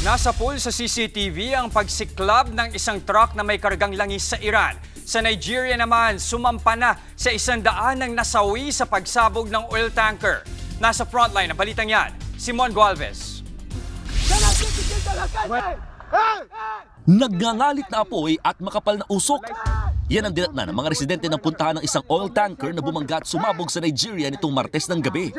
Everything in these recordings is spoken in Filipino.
Nasa pool sa CCTV ang pagsiklab ng isang truck na may kargang langis sa Iran. Sa Nigeria naman, sumampa na sa 100 ng nasawi sa pagsabog ng oil tanker. Nasa frontline ang balitang yan, Simon Gualvez. Nagngangalit na apoy at makapal na usok. Yan ang dinatnan ng mga residente ng puntahan ng isang oil tanker na bumangga at sumabog sa Nigeria nitong Martes ng gabi.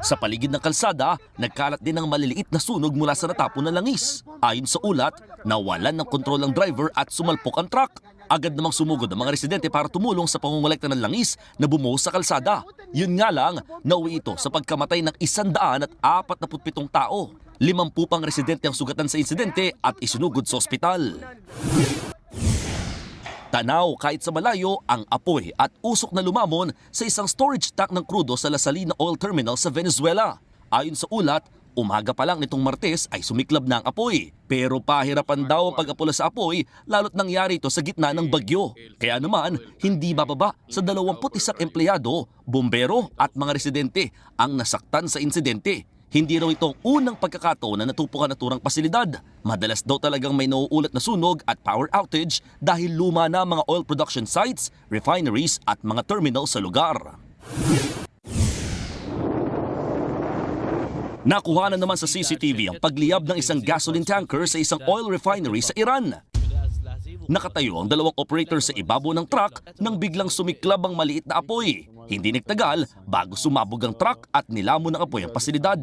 Sa paligid ng kalsada, nagkalat din ng maliliit na sunog mula sa natapon na langis. Ayon sa ulat, nawalan ng kontrol ang driver at sumalpok ang truck. Agad namang sumugod ang mga residente para tumulong sa pangungulekta ng langis na bumuhos sa kalsada. Yun nga lang, nauwi ito sa pagkamatay ng 147 tao. 50 pang residente ang sugatan sa insidente at isinugod sa ospital. Tanaw kahit sa malayo ang apoy at usok na lumamon sa isang storage tank ng krudo sa La Salina Oil Terminal sa Venezuela. Ayon sa ulat, umaga pa lang nitong Martes ay sumiklab na ang apoy. Pero pahirapan daw ang pag-apula sa apoy lalo't nangyari ito sa gitna ng bagyo. Kaya naman, hindi bababa sa 21 empleyado, bumbero at mga residente ang nasaktan sa insidente. Hindi raw itong unang pagkakataon na natupukan na turang pasilidad. Madalas daw talagang may nauulat na sunog at power outage dahil luma na mga oil production sites, refineries at mga terminal sa lugar. Nakuha na naman sa CCTV ang pagliyab ng isang gasoline tanker sa isang oil refinery sa Iran. Nakatayo ang dalawang operator sa ibabaw ng truck nang biglang sumiklab ang maliit na apoy. Hindi nagtagal bago sumabog ang truck at nilamon ng apoy ang pasilidad.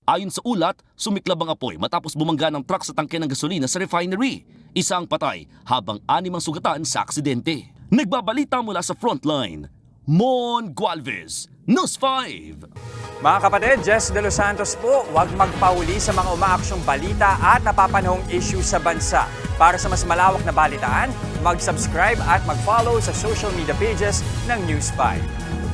Ayon sa ulat, sumiklab ang apoy matapos bumangga ng truck sa tangke ng gasolina sa refinery. Isa ang patay habang 6 ang sugatan sa aksidente. Nagbabalita mula sa frontline, Mon Gualvez, News 5. Mga kapatid, Jess De Los Santos po, huwag magpahuli sa mga umaaksyong balita at napapanahong issue sa bansa. Para sa mas malawak na balitaan, mag-subscribe at mag-follow sa social media pages ng News 5.